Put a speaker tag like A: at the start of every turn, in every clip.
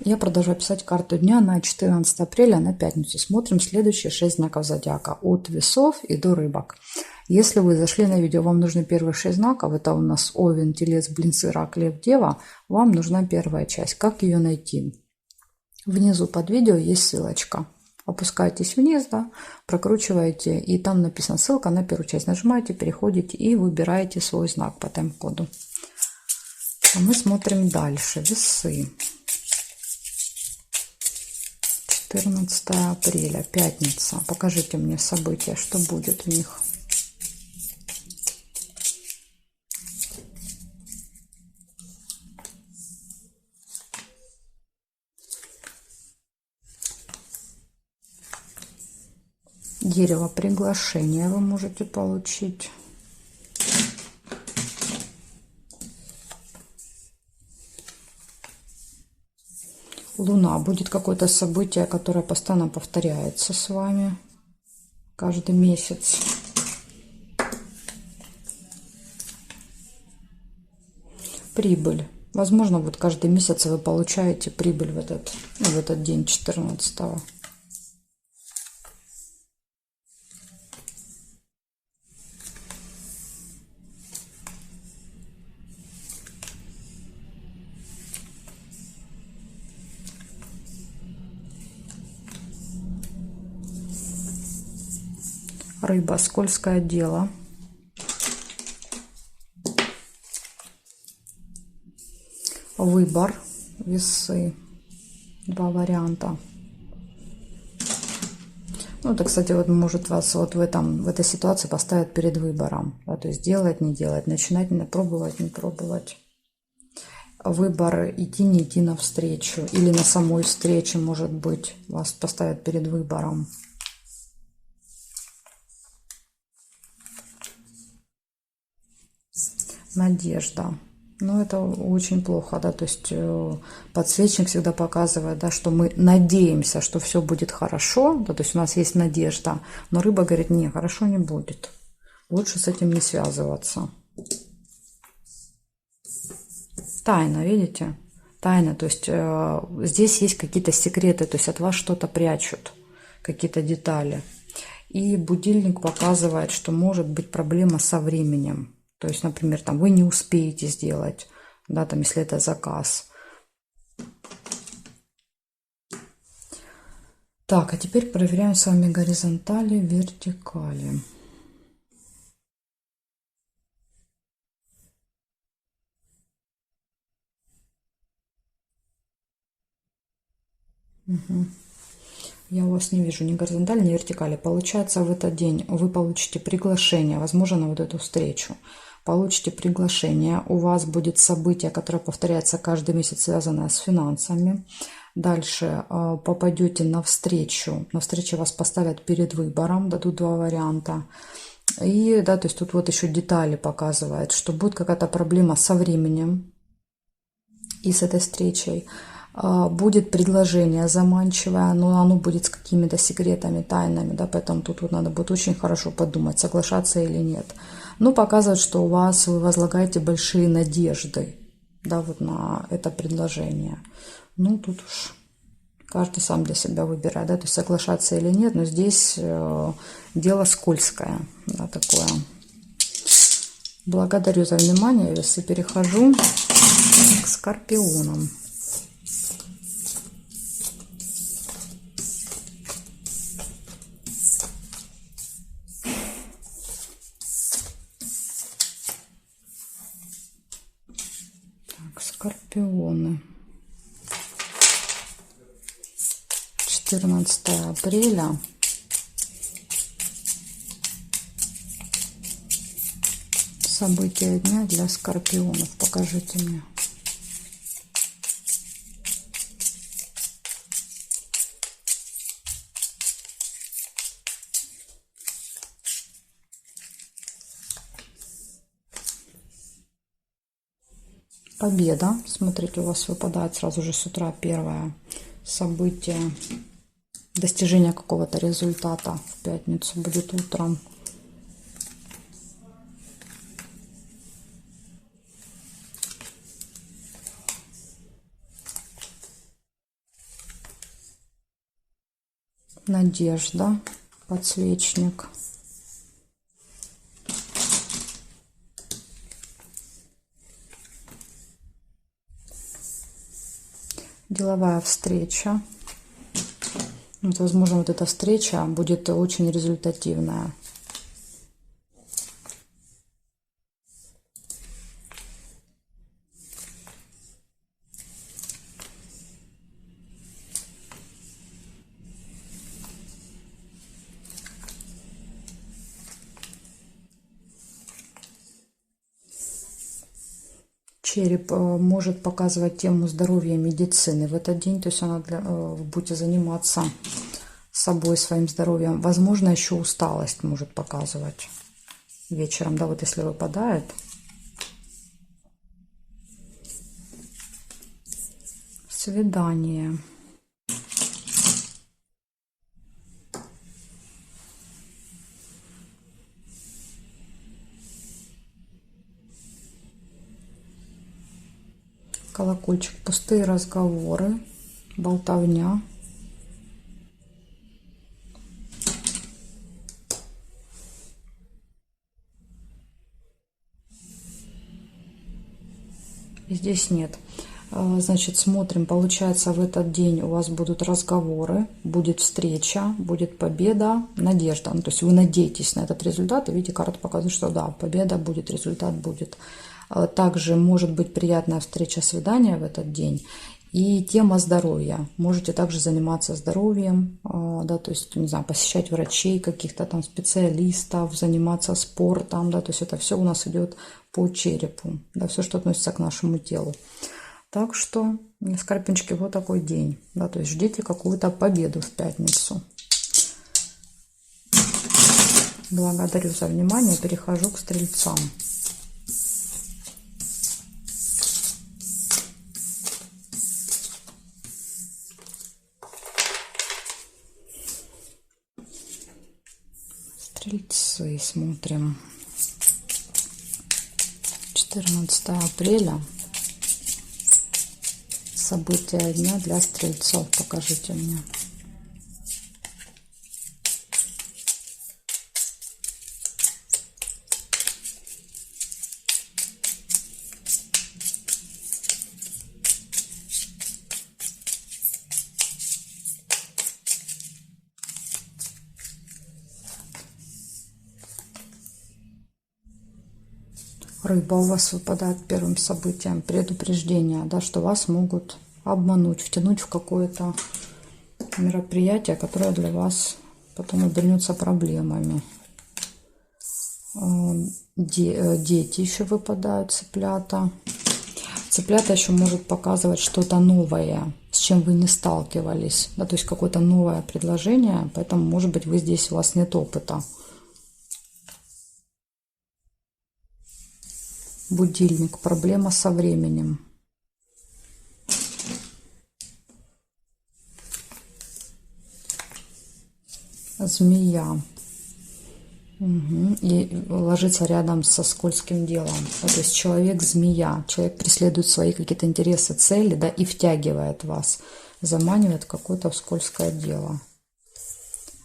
A: Я продолжаю писать карту дня на 14 апреля, на пятницу. Смотрим следующие 6 знаков зодиака. От весов и до рыбок. Если вы зашли на видео, вам нужны первые 6 знаков. Это у нас Овен, Телец, Близнец, Рак, Лев, Дева. Вам нужна первая часть. Как ее найти? Внизу под видео есть ссылочка. Опускаетесь вниз, да, прокручиваете, и там написана ссылка на первую часть. Нажимаете, переходите и выбираете свой знак по тайм-коду. А мы смотрим дальше. Весы. 14 апреля, пятница. Покажите мне события, что будет в них. Дерево приглашения вы можете получить. Луна. Будет какое-то событие, которое постоянно повторяется с вами каждый месяц. Прибыль. Возможно, вот каждый месяц вы получаете прибыль в этот день 14-го. Рыба. Скользкое дело. Выбор. Весы. Два варианта. Ну, это, кстати, вот может вас вот в этой ситуации поставить перед выбором. Да, то есть делать, не делать, начинать, не пробовать, не пробовать. Выбор идти, не идти навстречу. Или на самой встрече, может быть, вас поставят перед выбором. Надежда. Но это очень плохо, да, то есть подсвечник всегда показывает, да, что мы надеемся, что все будет хорошо, да, то есть у нас есть надежда, но рыба говорит, не, хорошо не будет, лучше с этим не связываться. Тайна, видите? Тайна, то есть здесь есть какие-то секреты, то есть от вас что-то прячут, какие-то детали. И будильник показывает, что может быть проблема со временем. То есть, например, там вы не успеете сделать, да, там, если это заказ. Так, а теперь проверяем с вами горизонтали, вертикали. Угу. Я у вас не вижу ни горизонтали, ни вертикали. Получается, в этот день вы получите приглашение, возможно, на вот эту встречу. Получите приглашение, у вас будет событие, которое повторяется каждый месяц, связанное с финансами. Дальше попадете на встречу. На встрече вас поставят перед выбором, дадут два варианта. И, да, то есть тут вот еще детали показывает, что будет какая-то проблема со временем и с этой встречей. Будет предложение заманчивое, но оно будет с какими-то секретами, тайнами, да, поэтому тут вот надо будет очень хорошо подумать, соглашаться или нет. Ну, показывает, что вы возлагаете большие надежды, да, вот на это предложение. Ну, тут уж каждый сам для себя выбирает, да, то есть соглашаться или нет, но здесь дело скользкое, да, такое. Благодарю за внимание, весы, перехожу к скорпионам. Скорпионы. 14 апреля. События дня для скорпионов. Покажите мне. Победа. Смотрите, у вас выпадает сразу же с утра первое событие. Достижение какого-то результата в пятницу будет утром. Надежда, подсвечник. Деловая встреча. Вот, возможно, вот эта встреча будет очень результативная. Череп может показывать тему здоровья и медицины в этот день, то есть вы будете заниматься собой, своим здоровьем. Возможно, еще усталость может показывать вечером, да, вот если выпадает. Свидание. Колокольчик, пустые разговоры, болтовня. Здесь нет. Значит, смотрим, получается, в этот день у вас будут разговоры, будет встреча, будет победа, надежда. Ну, то есть вы надеетесь на этот результат, и видите, карта показывает, что да, победа будет, результат будет. Также может быть приятная встреча, свидание в этот день. И тема здоровья. Можете также заниматься здоровьем, да, то есть, не знаю, посещать врачей, каких-то там специалистов, заниматься спортом, да, то есть это все у нас идет по черепу, да, все, что относится к нашему телу. Так что, скорпиончики, вот такой день, да, то есть ждите какую-то победу в пятницу. Благодарю за внимание, перехожу к стрельцам. Стрельцы, смотрим. 14 апреля. События дня для стрельцов. Покажите мне. Рыба у вас выпадает первым событием, предупреждение, да, что вас могут обмануть, втянуть в какое-то мероприятие, которое для вас потом обернется проблемами. Дети еще выпадают, цыплята. Цыплята еще может показывать что-то новое, с чем вы не сталкивались, да, то есть какое-то новое предложение, поэтому, может быть, вы здесь, у вас нет опыта. Будильник. Проблема со временем. Змея. Угу. И ложится рядом со скользким делом. Да, то есть человек-змея. Человек преследует свои какие-то интересы, цели, да, и втягивает вас. Заманивает в какое-то скользкое дело.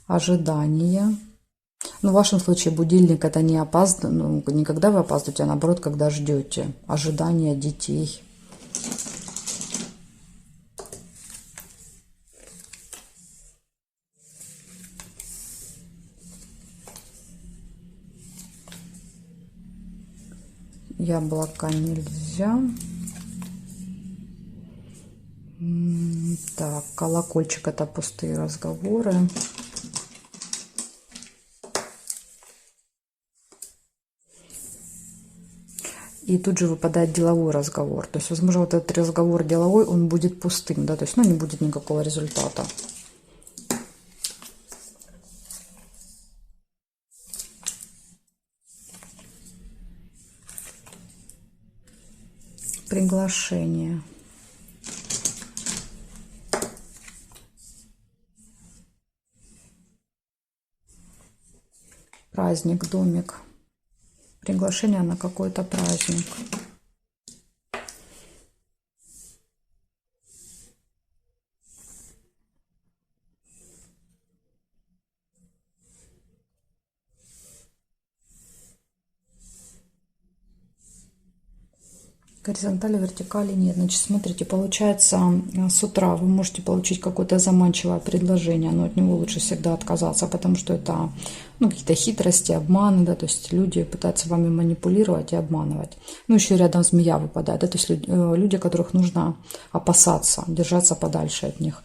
A: Ожидание. Ну, в вашем случае будильник это не опаздывание, ну, не когда вы опаздываете, а наоборот, когда ждете. Ожидание детей. Яблоко нельзя. Так, колокольчик это пустые разговоры. И тут же выпадает деловой разговор. То есть, возможно, вот этот разговор деловой, он будет пустым, да, то есть, ну, не будет никакого результата. Приглашение. Праздник, домик. Приглашение на какой-то праздник. Горизонтали, вертикали нет. Значит, смотрите, получается, с утра вы можете получить какое-то заманчивое предложение, но от него лучше всегда отказаться, потому что это, ну, какие-то хитрости, обманы, да, то есть люди пытаются вами манипулировать и обманывать. Ну, еще рядом змея выпадает, да, то есть люди, которых нужно опасаться, держаться подальше от них.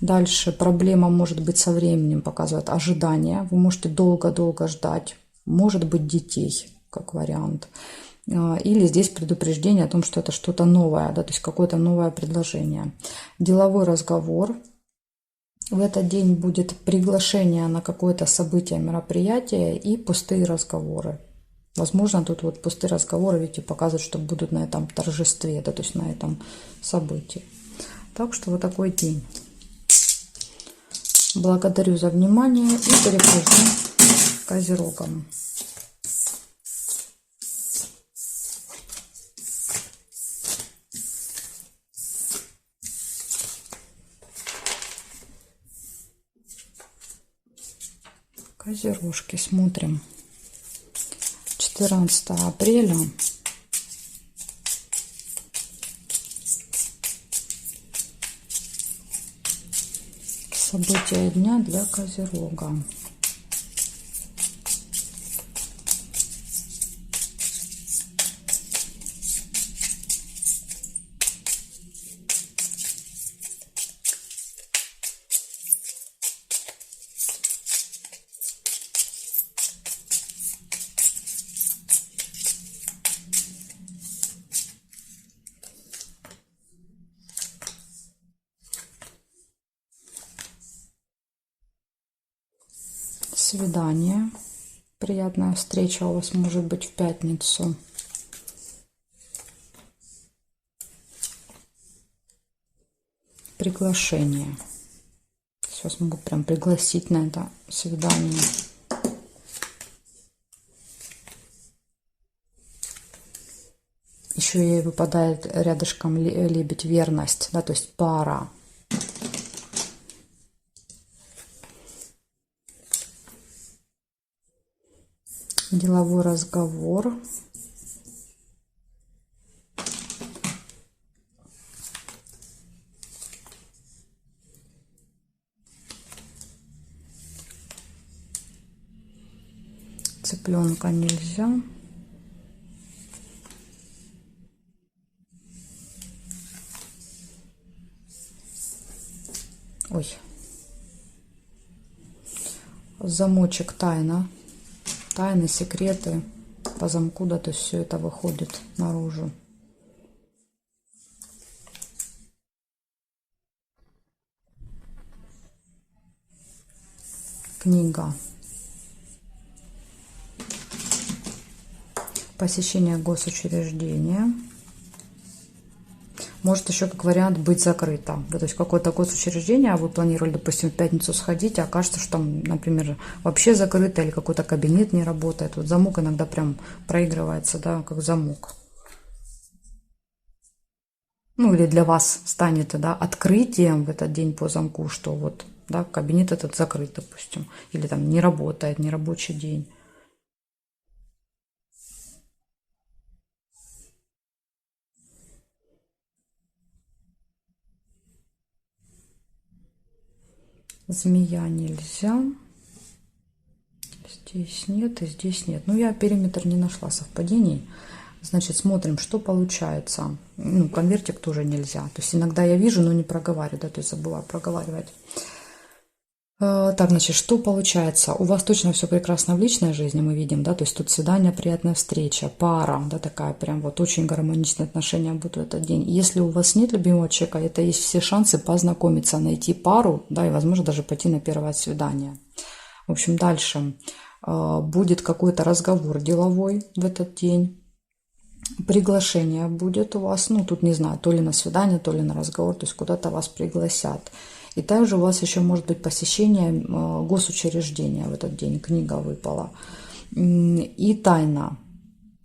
A: Дальше проблема может быть со временем, показывает ожидание. Вы можете долго-долго ждать, может быть, детей, как вариант. Или здесь предупреждение о том, что это что-то новое, да, то есть какое-то новое предложение. Деловой разговор. В этот день будет приглашение на какое-то событие, мероприятие и пустые разговоры. Возможно, тут вот пустые разговоры, видите, показывают, что будут на этом торжестве, да, то есть на этом событии. Так что вот такой день. Благодарю за внимание и перехожу к Козерогам. Козерожки, смотрим. 14 апреля. События дня для Козерога. Свидание. Приятная встреча у вас может быть в пятницу. Приглашение. Сейчас могу прям пригласить на это свидание. Еще ей выпадает рядышком лебедь, верность, да, то есть пара. Деловой разговор. Цыпленка нельзя. Ой. Замочек тайна. Тайны, секреты по замку, да, то есть все это выходит наружу. Книга. Посещение госучреждения. Может еще как вариант быть закрыто. Да, то есть какое-то госучреждение, а вы планировали, допустим, в пятницу сходить, а окажется, что там, например, вообще закрыто или какой-то кабинет не работает. Вот замок иногда прям проигрывается, да, как замок. Ну или для вас станет, да, открытием в этот день по замку, что вот, да, кабинет этот закрыт, допустим, или там не работает, не рабочий день. Змея нельзя. Здесь нет и здесь нет. Ну, я периметр не нашла совпадений. Значит, смотрим, что получается. Ну, конвертик тоже нельзя. То есть иногда я вижу, но не проговариваю, да, то есть забываю проговаривать. Так, значит, что получается? У вас точно все прекрасно в личной жизни, мы видим, да, то есть тут свидание, приятная встреча, пара, да, такая прям вот очень гармоничные отношения будут в этот день. Если у вас нет любимого человека, это есть все шансы познакомиться, найти пару, да, и, возможно, даже пойти на первое свидание. В общем, дальше будет какой-то разговор деловой в этот день. Приглашение будет у вас, ну, тут не знаю, то ли на свидание, то ли на разговор, то есть куда-то вас пригласят. И также у вас еще может быть посещение госучреждения в этот день, книга выпала. И тайна,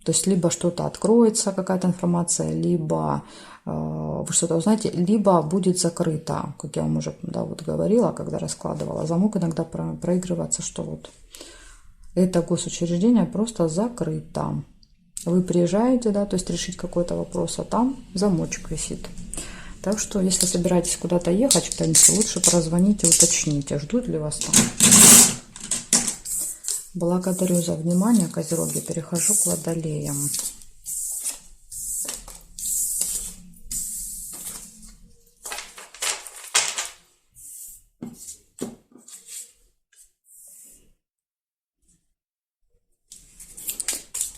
A: то есть либо что-то откроется, какая-то информация, либо вы что-то узнаете, либо будет закрыто, как я вам уже, да, вот говорила, когда раскладывала. Замок иногда проигрываться, что вот это госучреждение просто закрыто. Вы приезжаете, да, то есть решить какой-то вопрос, а там замочек висит. Так что, если собираетесь куда-то ехать в пятницу, лучше прозвоните, уточните, ждут ли вас там. Благодарю за внимание, Козероги. Перехожу к Водолеям.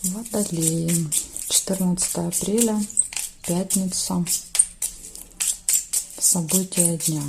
A: Водолеи. 14 апреля, пятница. События дня.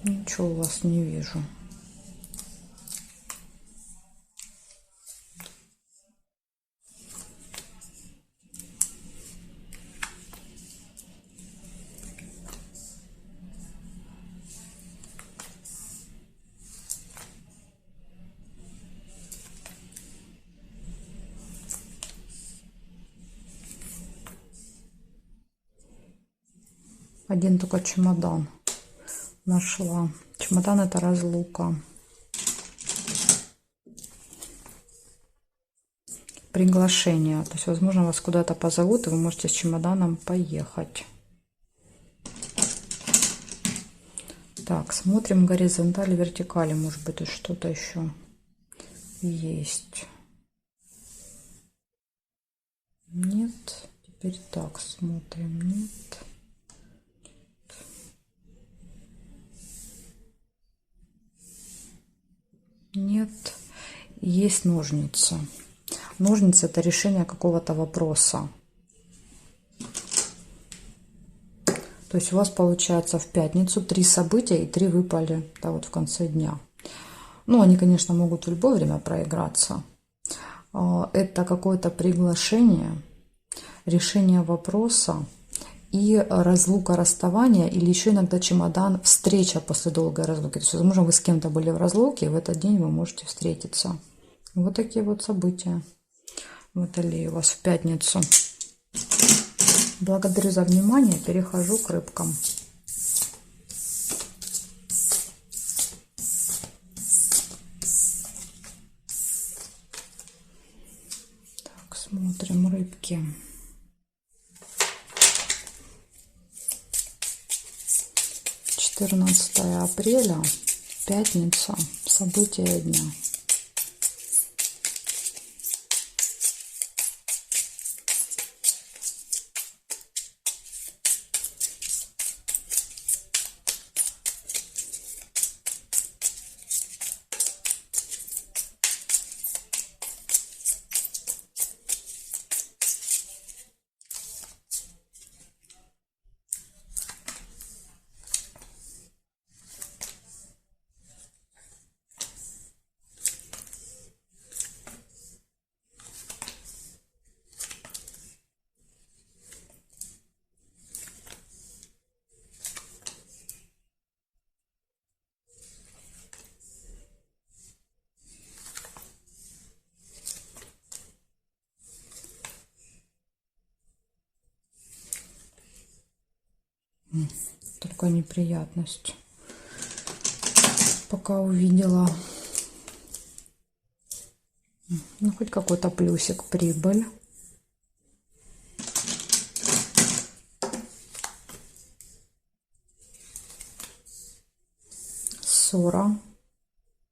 A: Ничего у вас не вижу. Один только чемодан нашла. Чемодан — это разлука. Приглашение. То есть, возможно, вас куда-то позовут, и вы можете с чемоданом поехать. Так, смотрим горизонтали, вертикали. Может быть, тут что-то еще есть. Нет. Теперь так смотрим. Нет. Нет. Есть ножницы. Ножницы — это решение какого-то вопроса. То есть у вас получается в пятницу 3 события, и 3 выпали, да, вот в конце дня. Ну, они, конечно, могут в любое время проиграться. Это какое-то приглашение, решение вопроса и разлука, расставание, или еще иногда чемодан, встреча после долгой разлуки. То есть, возможно, вы с кем-то были в разлуке, и в этот день вы можете встретиться. Вот такие вот события. Водолей у вас в пятницу. Благодарю за внимание. Перехожу к рыбкам. Так, смотрим рыбки. Четырнадцатое апреля, пятница, события дня. Только неприятность. Пока увидела. Ну, хоть какой-то плюсик, прибыль. Ссора,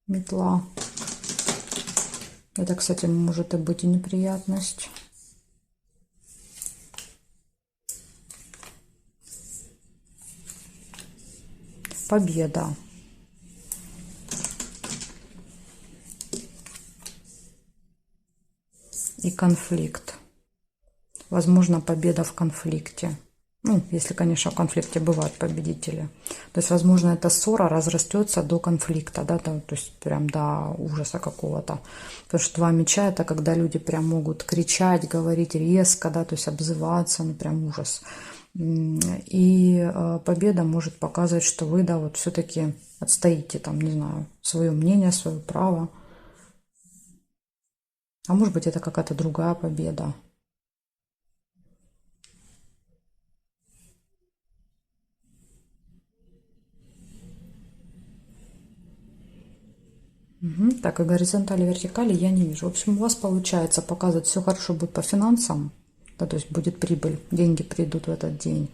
A: метла. Это, кстати, может и быть и неприятность. Победа. и конфликт. Возможно, победа в конфликте. Ну, если, конечно, в конфликте бывают победители. То есть, возможно, эта ссора разрастется до конфликта, да, то есть прям до ужаса какого-то. Потому что 2 меча — это когда люди прям могут кричать, говорить резко, да, то есть обзываться, ну, прям ужас. И победа может показывать, что вы, да, вот все-таки отстоите, там, не знаю, свое мнение, свое право. А может быть, это какая-то другая победа. Угу. Так, и горизонтали, вертикали я не вижу. В общем, у вас получается показывать, все хорошо будет по финансам, да, то есть будет прибыль, деньги придут в этот день.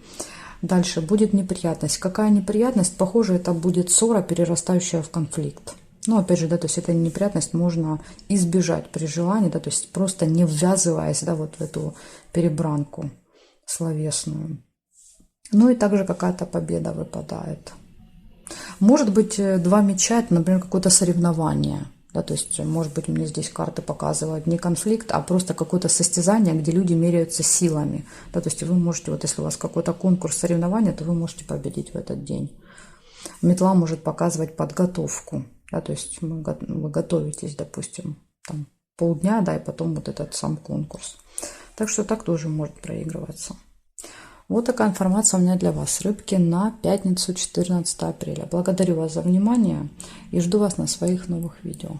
A: Дальше будет неприятность. Какая неприятность? Похоже, это будет ссора, перерастающая в конфликт. Ну, опять же, да, то есть эту неприятность можно избежать при желании, да, то есть просто не ввязываясь, да, вот в эту перебранку словесную. Ну и также какая-то победа выпадает. Может быть, 2 меча — это, например, какое-то соревнование. Да, то есть, может быть, мне здесь карты показывают не конфликт, а просто какое-то состязание, где люди меряются силами. Да, то есть вы можете, вот если у вас какой-то конкурс, соревнования, то вы можете победить в этот день. Метла может показывать подготовку. Да, то есть вы готовитесь, допустим, там, полдня, да, и потом вот этот сам конкурс. Так что так тоже может проигрываться. Вот такая информация у меня для вас, рыбки, на пятницу, 14 апреля. Благодарю вас за внимание и жду вас на своих новых видео.